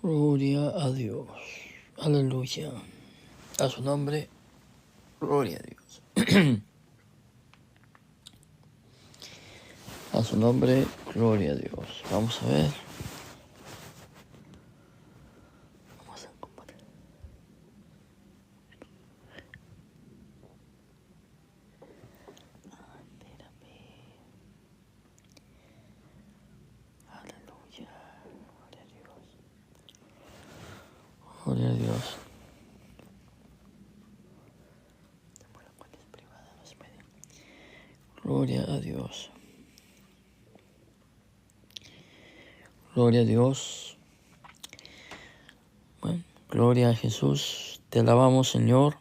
Gloria a Dios. Aleluya. A su nombre, gloria a Dios. A su nombre, gloria a Dios. Vamos a ver. Vamos a compartir. Aleluya. Gloria a Dios. Gloria a Dios. Gloria a Dios. Gloria a Dios. Bueno, gloria a Jesús. Te alabamos, Señor.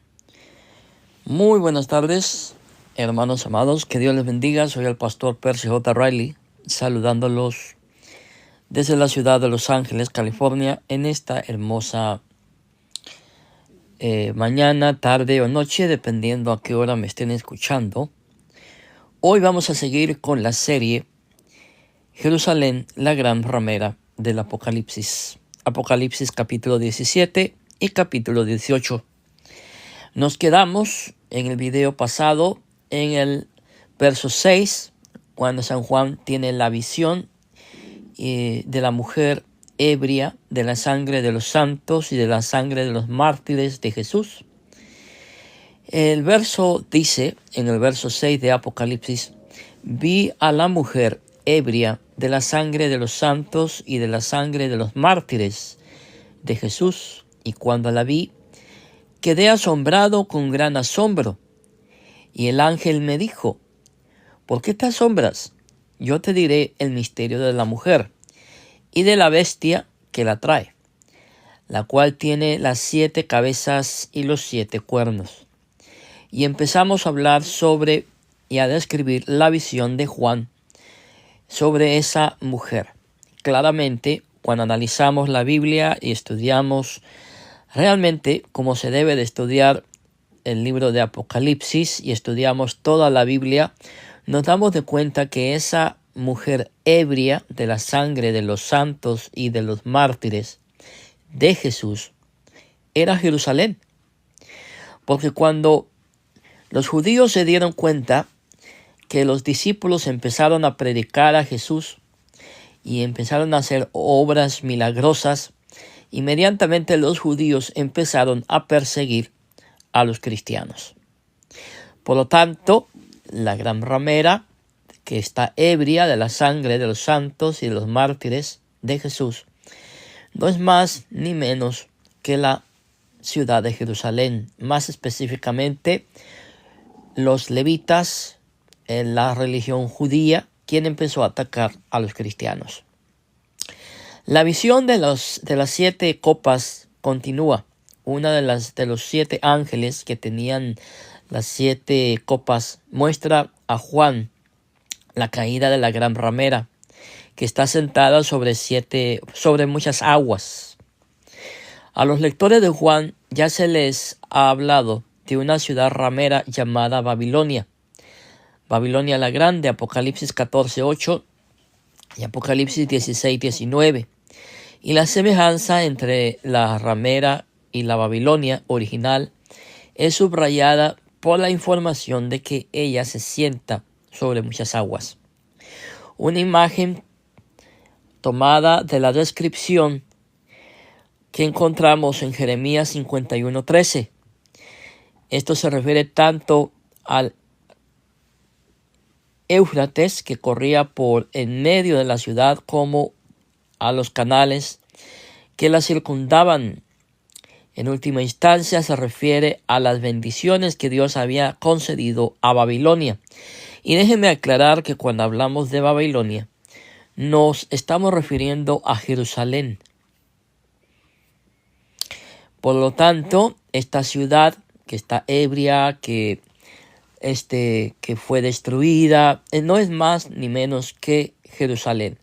Muy buenas tardes, hermanos amados. Que Dios les bendiga. Soy el pastor Percy J. Riley, saludándolos desde la ciudad de Los Ángeles, California, en esta hermosa mañana, tarde o noche, dependiendo a qué hora me estén escuchando. Hoy vamos a seguir con la serie Jerusalén, la gran ramera del Apocalipsis. Apocalipsis capítulo 17 y capítulo 18. Nos quedamos en el video pasado en el verso 6, cuando San Juan tiene la visión de la mujer ebria de la sangre de los santos y de la sangre de los mártires de Jesús. El verso dice, en el verso 6 de Apocalipsis: vi a la mujer ebria de la sangre de los santos y de la sangre de los mártires de Jesús, y cuando la vi, quedé asombrado con gran asombro. Y el ángel me dijo: ¿por qué te asombras? Yo te diré el misterio de la mujer y de la bestia que la trae, la cual tiene las 7 cabezas y los 7 cuernos. Y empezamos a hablar sobre y a describir la visión de Juan sobre esa mujer. Claramente, cuando analizamos la Biblia y estudiamos realmente como se debe de estudiar el libro de Apocalipsis y estudiamos toda la Biblia, nos damos de cuenta que esa mujer ebria de la sangre de los santos y de los mártires de Jesús era Jerusalén. Porque cuando los judíos se dieron cuenta que los discípulos empezaron a predicar a Jesús y empezaron a hacer obras milagrosas, inmediatamente los judíos empezaron a perseguir a los cristianos. Por lo tanto, la gran ramera, que está ebria de la sangre de los santos y de los mártires de Jesús, no es más ni menos que la ciudad de Jerusalén, más específicamente los levitas en la religión judía, quien empezó a atacar a los cristianos. La visión de las 7 copas continúa. Una de los 7 ángeles que tenían las 7 copas muestra a Juan la caída de la gran ramera, que está sentada sobre muchas aguas. A los lectores de Juan ya se les ha hablado de una ciudad ramera llamada Babilonia. Babilonia la Grande, Apocalipsis 14:8 y Apocalipsis 16:19. Y la semejanza entre la ramera y la Babilonia original es subrayada por la información de que ella se sienta sobre muchas aguas. Una imagen tomada de la descripción que encontramos en Jeremías 51:13. Esto se refiere tanto al Éufrates, que corría por en medio de la ciudad, como a los canales que la circundaban. En última instancia se refiere a las bendiciones que Dios había concedido a Babilonia. Y déjenme aclarar que cuando hablamos de Babilonia, nos estamos refiriendo a Jerusalén. Por lo tanto, esta ciudad que está ebria, que fue destruida, no es más ni menos que Jerusalén.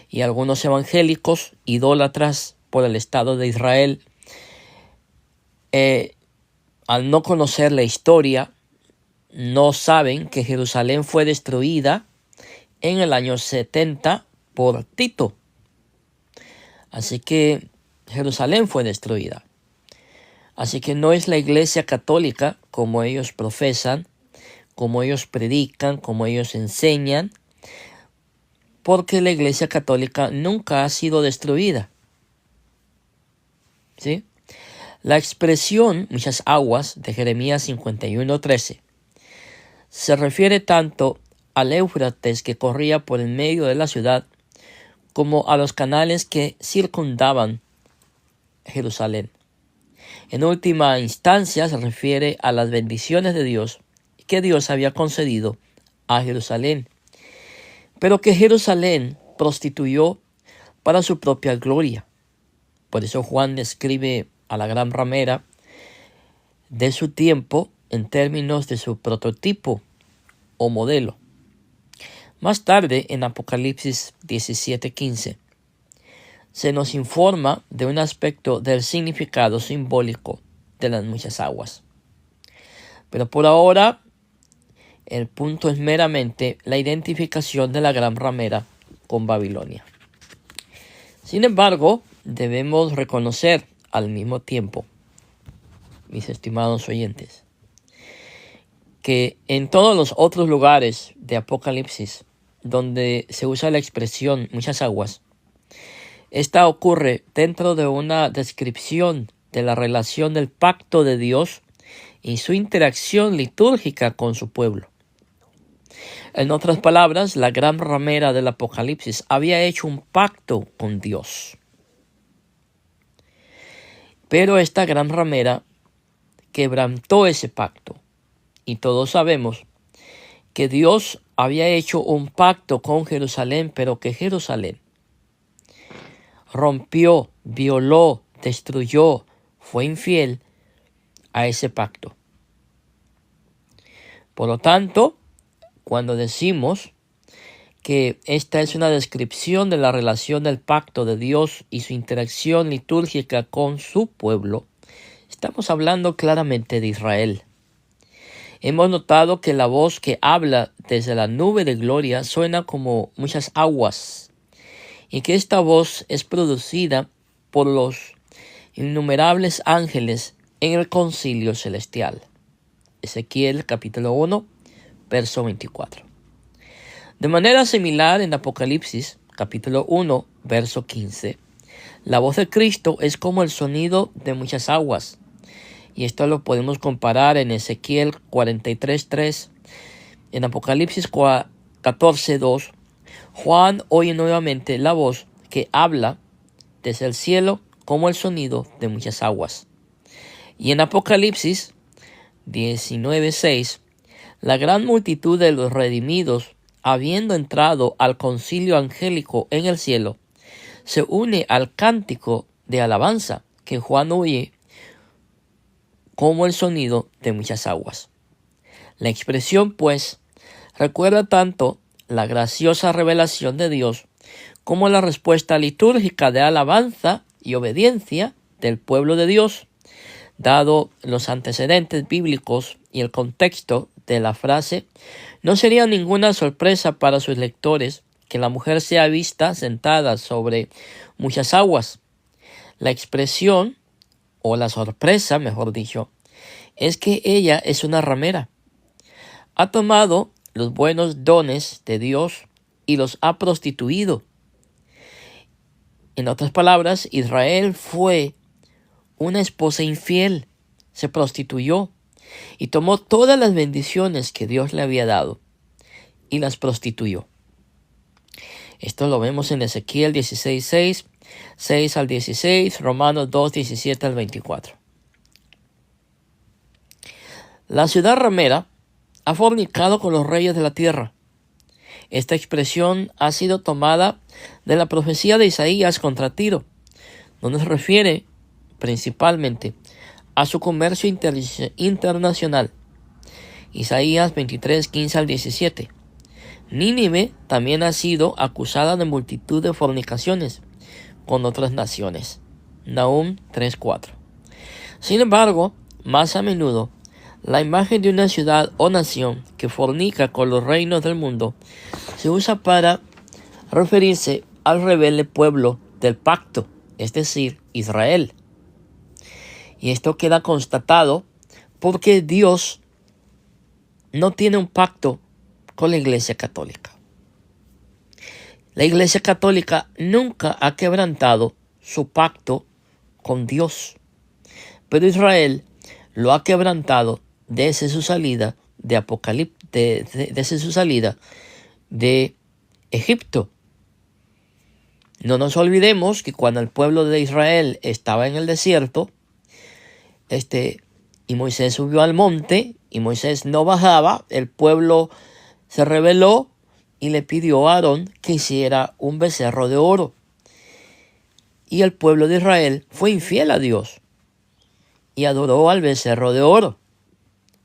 Y algunos evangélicos, idólatras por el Estado de Israel, al no conocer la historia, no saben que Jerusalén fue destruida en el año 70 por Tito. Así que Jerusalén fue destruida. Así que no es la iglesia católica como ellos profesan, como ellos predican, como ellos enseñan, porque la iglesia católica nunca ha sido destruida. ¿Sí? La expresión muchas aguas de Jeremías 51:13 se refiere tanto al Éufrates que corría por el medio de la ciudad como a los canales que circundaban Jerusalén. En última instancia se refiere a las bendiciones de Dios que Dios había concedido a Jerusalén, pero que Jerusalén prostituyó para su propia gloria. Por eso Juan describe a la gran ramera de su tiempo en términos de su prototipo o modelo. Más tarde, en Apocalipsis 17:15, se nos informa de un aspecto del significado simbólico de las muchas aguas. Pero por ahora, el punto es meramente la identificación de la gran ramera con Babilonia. Sin embargo, debemos reconocer al mismo tiempo, mis estimados oyentes, que en todos los otros lugares de Apocalipsis donde se usa la expresión muchas aguas, esta ocurre dentro de una descripción de la relación del pacto de Dios y su interacción litúrgica con su pueblo. En otras palabras, la gran ramera del Apocalipsis había hecho un pacto con Dios. Pero esta gran ramera quebrantó ese pacto. Y todos sabemos que Dios había hecho un pacto con Jerusalén, pero que Jerusalén rompió, violó, destruyó, fue infiel a ese pacto. Por lo tanto, cuando decimos que esta es una descripción de la relación del pacto de Dios y su interacción litúrgica con su pueblo, estamos hablando claramente de Israel. Hemos notado que la voz que habla desde la nube de gloria suena como muchas aguas, y que esta voz es producida por los innumerables ángeles en el concilio celestial. Ezequiel capítulo 1, verso 24. De manera similar en Apocalipsis capítulo 1, verso 15, la voz de Cristo es como el sonido de muchas aguas. Y esto lo podemos comparar en Ezequiel 43:3, en Apocalipsis 14:2. Juan oye nuevamente la voz que habla desde el cielo como el sonido de muchas aguas. Y en Apocalipsis 19:6, la gran multitud de los redimidos, habiendo entrado al concilio angélico en el cielo, se une al cántico de alabanza que Juan oye como el sonido de muchas aguas. La expresión, pues, recuerda tanto la graciosa revelación de Dios como la respuesta litúrgica de alabanza y obediencia del pueblo de Dios, dado los antecedentes bíblicos y el contexto de la frase. No sería ninguna sorpresa para sus lectores que la mujer sea vista sentada sobre muchas aguas. La expresión, o la sorpresa, mejor dicho, es que ella es una ramera. Ha tomado los buenos dones de Dios y los ha prostituido. En otras palabras, Israel fue una esposa infiel, se prostituyó y tomó todas las bendiciones que Dios le había dado y las prostituyó. Esto lo vemos en Ezequiel 16:6, 6 al 16, Romanos 2:17 al 24. La ciudad ramera ha fornicado con los reyes de la tierra. Esta expresión ha sido tomada de la profecía de Isaías contra Tiro, donde se refiere principalmente a su comercio internacional. Isaías 23:15 al 17. Nínive también ha sido acusada de multitud de fornicaciones con otras naciones. Nahum 3:4. Sin embargo, más a menudo, la imagen de una ciudad o nación que fornica con los reinos del mundo se usa para referirse al rebelde pueblo del pacto es decir, Israel. Y esto queda constatado porque Dios no tiene un pacto con la Iglesia Católica. La Iglesia Católica nunca ha quebrantado su pacto con Dios, pero Israel lo ha quebrantado desde su salida de desde su salida de Egipto. No nos olvidemos que cuando el pueblo de Israel estaba en el desierto, y Moisés subió al monte y Moisés no bajaba, el pueblo se rebeló y le pidió a Aarón que hiciera un becerro de oro. Y el pueblo de Israel fue infiel a Dios y adoró al becerro de oro.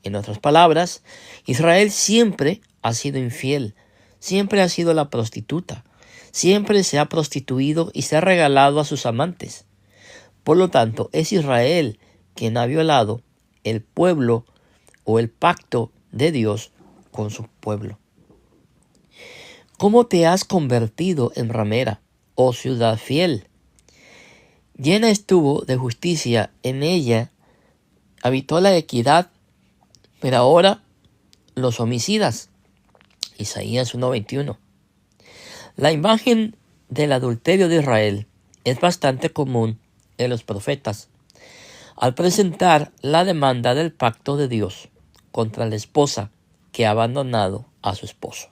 En otras palabras, Israel siempre ha sido infiel, siempre ha sido la prostituta, siempre se ha prostituido y se ha regalado a sus amantes. Por lo tanto, es Israel quien ha violado el pueblo o el pacto de Dios con su pueblo. ¿Cómo te has convertido en ramera, oh ciudad fiel? Llena estuvo de justicia, en ella habitó la equidad, pero ahora los homicidas. Isaías 1:21. La imagen del adulterio de Israel es bastante común en los profetas al presentar la demanda del pacto de Dios contra la esposa que ha abandonado a su esposo.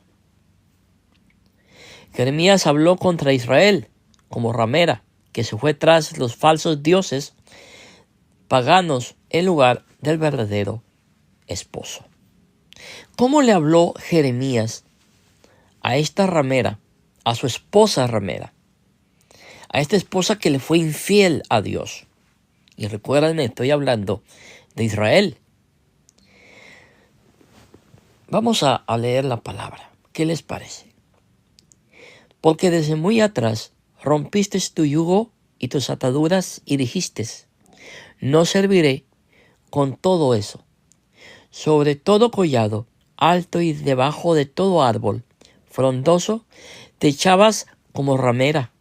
Jeremías habló contra Israel como ramera que se fue tras los falsos dioses paganos en lugar del verdadero esposo. ¿Cómo le habló Jeremías a esta ramera, a su esposa ramera, a esta esposa que le fue infiel a Dios? Y recuerden, estoy hablando de Israel. Vamos a leer la palabra. ¿Qué les parece? Porque desde muy atrás rompiste tu yugo y tus ataduras y dijiste: no serviré con todo eso. Sobre todo collado, alto y debajo de todo árbol frondoso, te echabas como ramera.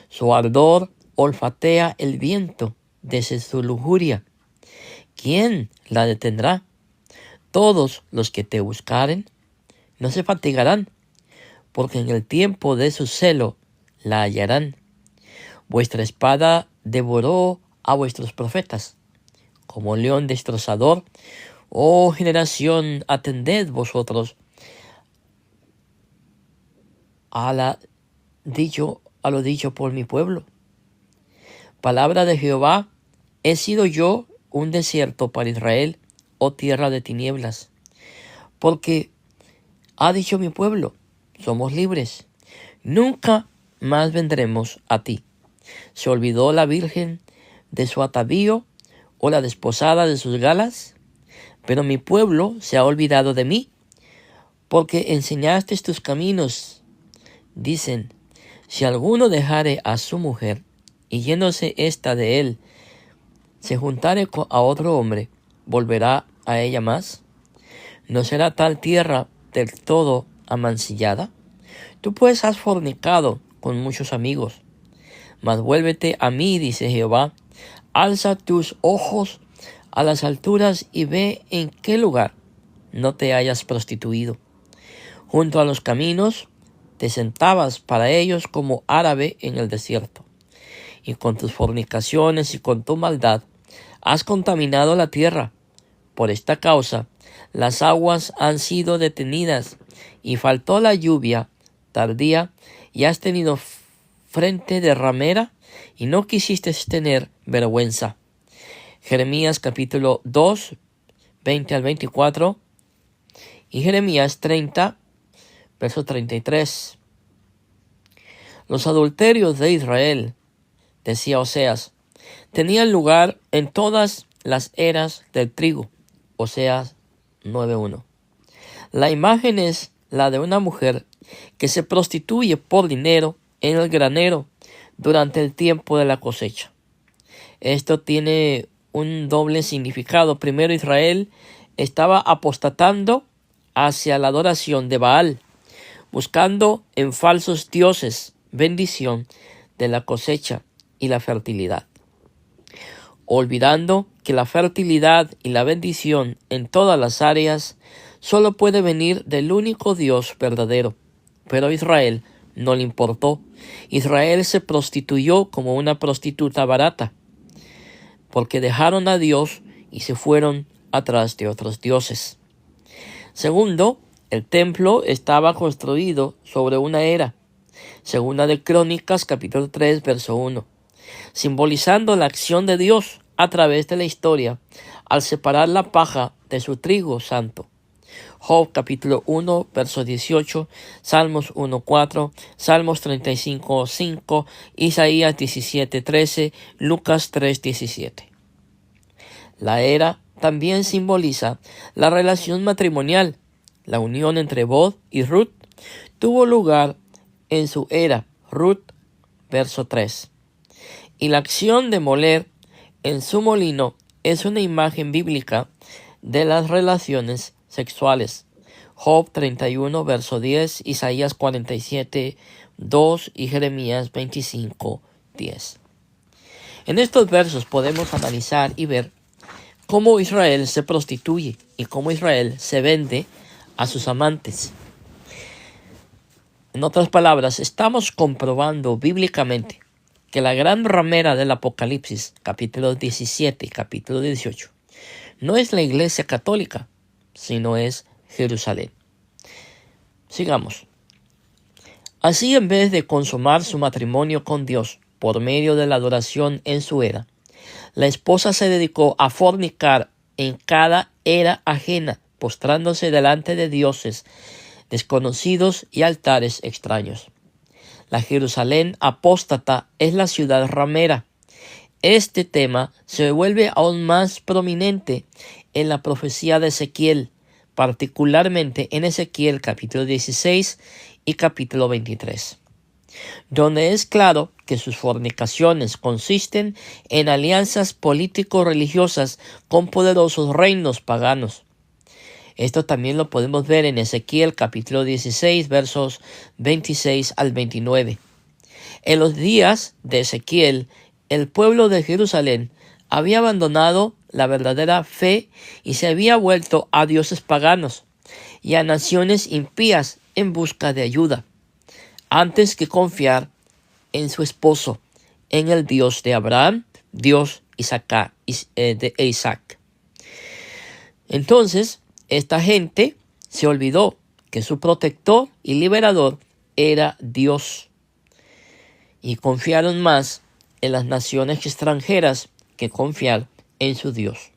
Su ardor olfatea el viento desde su lujuria. ¿Quién la detendrá? Todos los que te buscaren no se fatigarán, porque en el tiempo de su celo la hallarán. Vuestra espada devoró a vuestros profetas, como león destrozador. Oh generación, atended vosotros a lo dicho por mi pueblo. Palabra de Jehová: he sido yo un desierto para Israel, oh tierra de tinieblas. Porque ha dicho mi pueblo: somos libres, nunca más vendremos a ti. ¿Se olvidó la virgen de su atavío o la desposada de sus galas? Pero mi pueblo se ha olvidado de mí, porque enseñaste tus caminos. Dicen: si alguno dejare a su mujer, y yéndose ésta de él, se juntare a otro hombre, ¿volverá a ella más? ¿No será tal tierra del todo amancillada? Tú pues has fornicado con muchos amigos. Mas vuélvete a mí, dice Jehová, alza tus ojos a las alturas y ve en qué lugar no te hayas prostituido. Junto a los caminos te sentabas para ellos como árabe en el desierto. Y con tus fornicaciones y con tu maldad has contaminado la tierra. Por esta causa las aguas han sido detenidas y faltó la lluvia tardía, y has tenido frente de ramera y no quisiste tener vergüenza. Jeremías capítulo 2, 20 al 24 y Jeremías 30, verso 33. Los adulterios de Israel, decía Oseas, tenían lugar en todas las eras del trigo. Oseas 9:1. La imagen es la de una mujer que se prostituye por dinero en el granero durante el tiempo de la cosecha. Esto tiene un doble significado. Primero, Israel estaba apostatando hacia la adoración de Baal, buscando en falsos dioses bendición de la cosecha y la fertilidad, olvidando que la fertilidad y la bendición en todas las áreas solo puede venir del único Dios verdadero. Pero a Israel no le importó. Israel se prostituyó como una prostituta barata, porque dejaron a Dios y se fueron atrás de otros dioses. Segundo, el templo estaba construido sobre una era. Segunda de Crónicas, capítulo 3, verso 1. Simbolizando la acción de Dios a través de la historia al separar la paja de su trigo santo. Job capítulo 1, verso 18, Salmos 1, 4, Salmos 35, 5, Isaías 17, 13, Lucas 3, 17. La era también simboliza la relación matrimonial. La unión entre Boaz y Ruth tuvo lugar en su era, Ruth, verso 3. Y la acción de moler en su molino es una imagen bíblica de las relaciones sexuales. Job 31, verso 10, Isaías 47, 2 y Jeremías 25, 10. En estos versos podemos analizar y ver cómo Israel se prostituye y cómo Israel se vende a sus amantes. En otras palabras, estamos comprobando bíblicamente que la gran ramera del Apocalipsis, capítulo 17 y capítulo 18, no es la Iglesia Católica, sino es Jerusalén. Sigamos. Así, en vez de consumar su matrimonio con Dios por medio de la adoración en su era, la esposa se dedicó a fornicar en cada era ajena, postrándose delante de dioses desconocidos y altares extraños. La Jerusalén apóstata es la ciudad ramera. Este tema se vuelve aún más prominente en la profecía de Ezequiel, particularmente en Ezequiel capítulo 16 y capítulo 23, donde es claro que sus fornicaciones consisten en alianzas político-religiosas con poderosos reinos paganos. Esto también lo podemos ver en Ezequiel capítulo 16 versos 26 al 29. En los días de Ezequiel, el pueblo de Jerusalén había abandonado la verdadera fe y se había vuelto a dioses paganos y a naciones impías en busca de ayuda, antes que confiar en su esposo, en el Dios de Abraham, Dios de Isaac. Entonces, esta gente se olvidó que su protector y liberador era Dios y confiaron más en las naciones extranjeras que confiar en su Dios.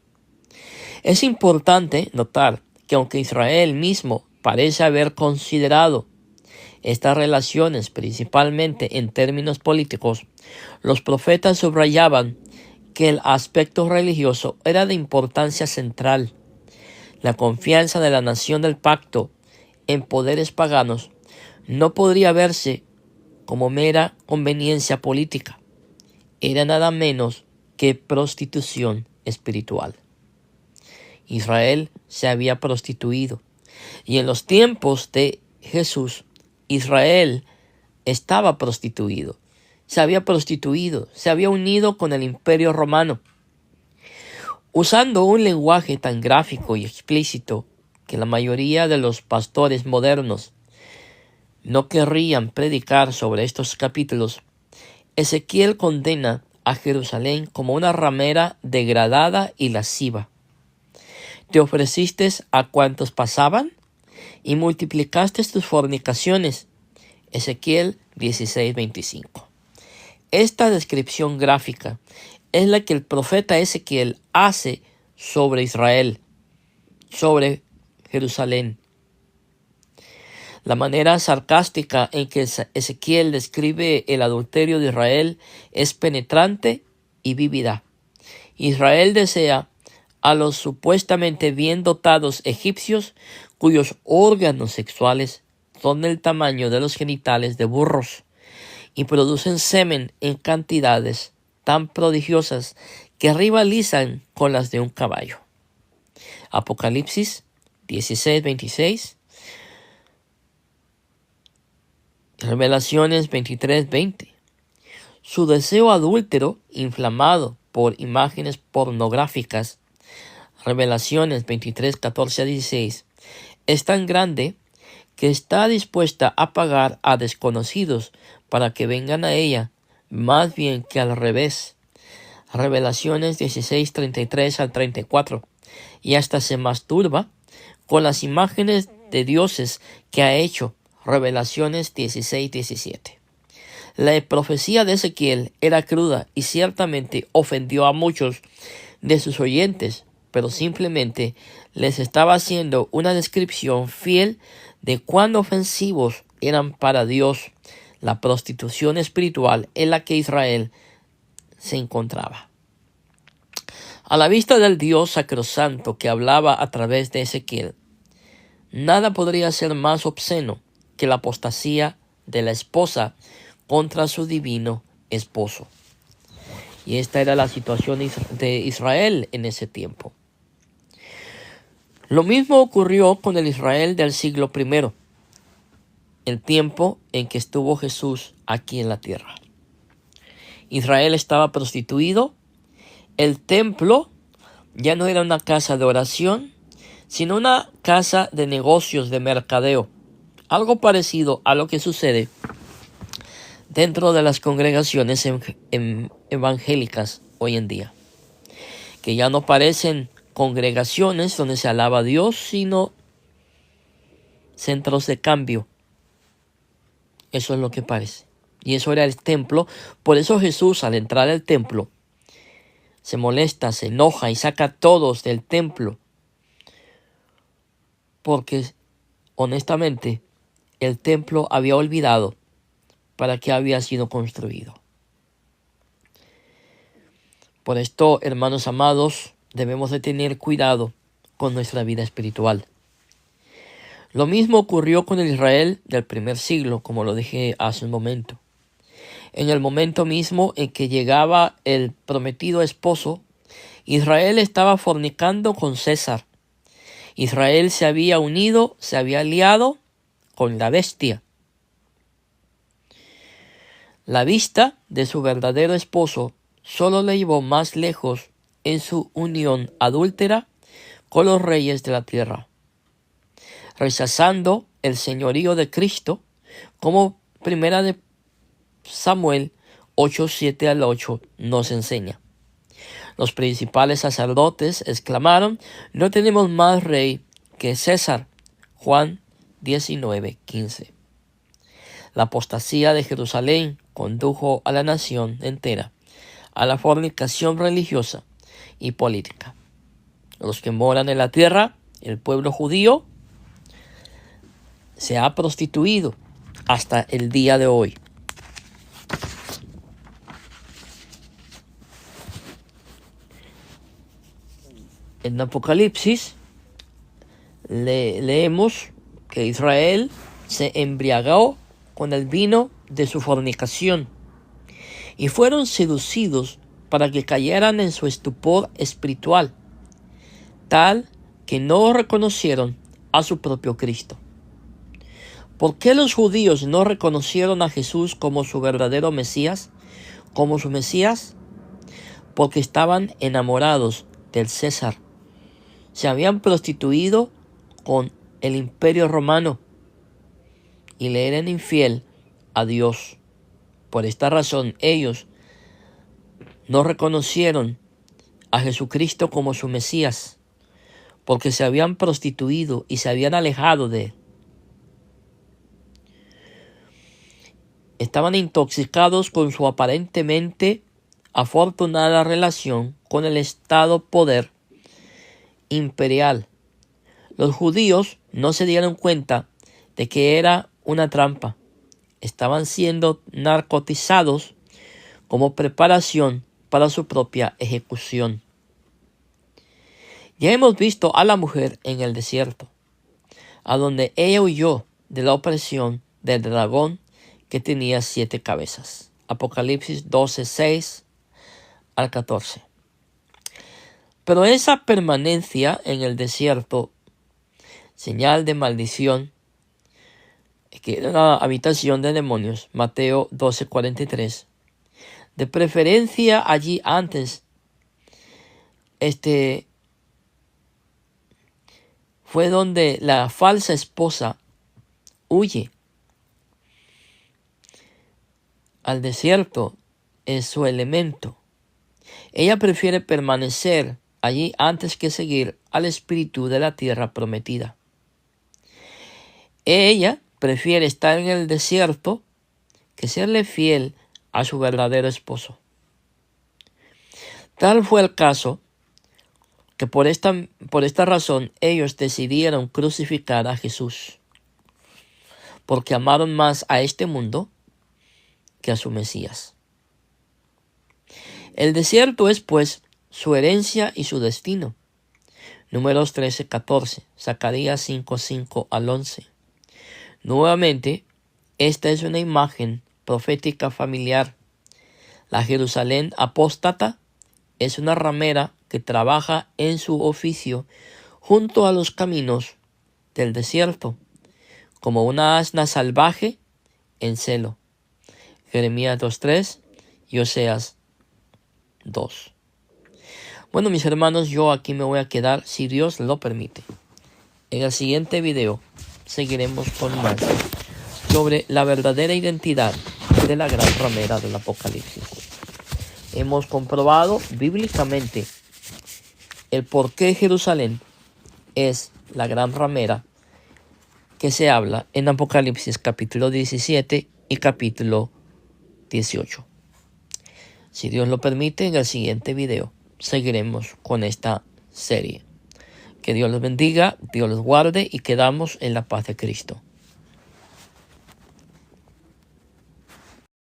Es importante notar que aunque Israel mismo parece haber considerado estas relaciones principalmente en términos políticos, los profetas subrayaban que el aspecto religioso era de importancia central. La confianza de la nación del pacto en poderes paganos no podría verse como mera conveniencia política. Era nada menos que prostitución espiritual. Israel se había prostituido, y en los tiempos de Jesús, Israel estaba prostituido, se había unido con el Imperio Romano, usando un lenguaje tan gráfico y explícito que la mayoría de los pastores modernos no querrían predicar sobre estos capítulos. Ezequiel condena a Jerusalén como una ramera degradada y lasciva. Te ofreciste a cuantos pasaban y multiplicaste tus fornicaciones. Ezequiel 16:25. Esta descripción gráfica es la que el profeta Ezequiel hace sobre Israel, sobre Jerusalén. La manera sarcástica en que Ezequiel describe el adulterio de Israel es penetrante y vívida. Israel desea a los supuestamente bien dotados egipcios cuyos órganos sexuales son del tamaño de los genitales de burros y producen semen en cantidades tan prodigiosas que rivalizan con las de un caballo. Apocalipsis 16:26, Revelaciones 23:20. Su deseo adúltero, inflamado por imágenes pornográficas, Revelaciones 23, 14 a 16, es tan grande que está dispuesta a pagar a desconocidos para que vengan a ella, más bien que al revés. Revelaciones 16, 33 al 34, y hasta se masturba con las imágenes de dioses que ha hecho. Revelaciones 16, 17. La profecía de Ezequiel era cruda y ciertamente ofendió a muchos de sus oyentes, pero simplemente les estaba haciendo una descripción fiel de cuán ofensivos eran para Dios la prostitución espiritual en la que Israel se encontraba. A la vista del Dios sacrosanto que hablaba a través de Ezequiel, nada podría ser más obsceno que la apostasía de la esposa contra su divino esposo. Y esta era la situación de Israel en ese tiempo. Lo mismo ocurrió con el Israel del siglo I, el tiempo en que estuvo Jesús aquí en la tierra. Israel estaba prostituido, el templo ya no era una casa de oración, sino una casa de negocios, de mercadeo, algo parecido a lo que sucede dentro de las congregaciones evangélicas hoy en día, que ya no parecen congregaciones donde se alaba a Dios, sino centros de cambio. Eso es lo que parece. Y eso era el templo. Por eso Jesús, al entrar al templo, se molesta, se enoja y saca a todos del templo. Porque, honestamente, el templo había olvidado para qué había sido construido. Por esto, hermanos amados, debemos de tener cuidado con nuestra vida espiritual. Lo mismo ocurrió con el Israel del primer siglo, como lo dije hace un momento. En el momento mismo en que llegaba el prometido esposo, Israel estaba fornicando con César. Israel se había unido, se había aliado con la bestia. La vista de su verdadero esposo solo le llevó más lejos en su unión adúltera con los reyes de la tierra, rechazando el señorío de Cristo, como primera de Samuel 8, 7 al 8 nos enseña. Los principales sacerdotes exclamaron: no tenemos más rey que César. Juan 19, 15. La apostasía de Jerusalén condujo a la nación entera a la fornicación religiosa y política. Los que moran en la tierra, el pueblo judío, se ha prostituido hasta el día de hoy. En Apocalipsis leemos que Israel se embriagó con el vino de su fornicación y fueron seducidos para que cayeran en su estupor espiritual, tal que no reconocieron a su propio Cristo. ¿Por qué los judíos no reconocieron a Jesús como su verdadero Mesías, como su Mesías? Porque estaban enamorados del César. Se habían prostituido con el imperio romano y le eran infiel a Dios. Por esta razón ellos no reconocieron a Jesucristo como su Mesías, porque se habían prostituido y se habían alejado de él. Estaban intoxicados con su aparentemente afortunada relación con el Estado poder imperial. Los judíos no se dieron cuenta de que era una trampa. Estaban siendo narcotizados como preparación para su propia ejecución. Ya hemos visto a la mujer en el desierto, a donde ella huyó de la opresión del dragón que tenía 7 cabezas. Apocalipsis 12, 6 al 14. Pero esa permanencia en el desierto, señal de maldición, que era una habitación de demonios, Mateo 12, 43, De preferencia allí antes, fue donde la falsa esposa huye al desierto, es su elemento. Ella prefiere permanecer allí antes que seguir al espíritu de la tierra prometida. Ella prefiere estar en el desierto que serle fiel a su verdadero esposo. Tal fue el caso que por esta razón ellos decidieron crucificar a Jesús, porque amaron más a este mundo que a su Mesías. El desierto es pues su herencia y su destino. Números 13:14, Zacarías 5:5 al 11. Nuevamente, esta es una imagen profética familiar. La Jerusalén apóstata es una ramera que trabaja en su oficio junto a los caminos del desierto, como una asna salvaje en celo. Jeremías 2:3 y Oseas 2. Bueno, mis hermanos, yo aquí me voy a quedar, si Dios lo permite. En el siguiente video seguiremos con más sobre la verdadera identidad de la gran ramera del Apocalipsis. Hemos comprobado bíblicamente el por qué Jerusalén es la gran ramera que se habla en Apocalipsis capítulo 17 y capítulo 18. Si Dios lo permite, en el siguiente video seguiremos con esta serie. Que Dios los bendiga, Dios los guarde y quedamos en la paz de Cristo.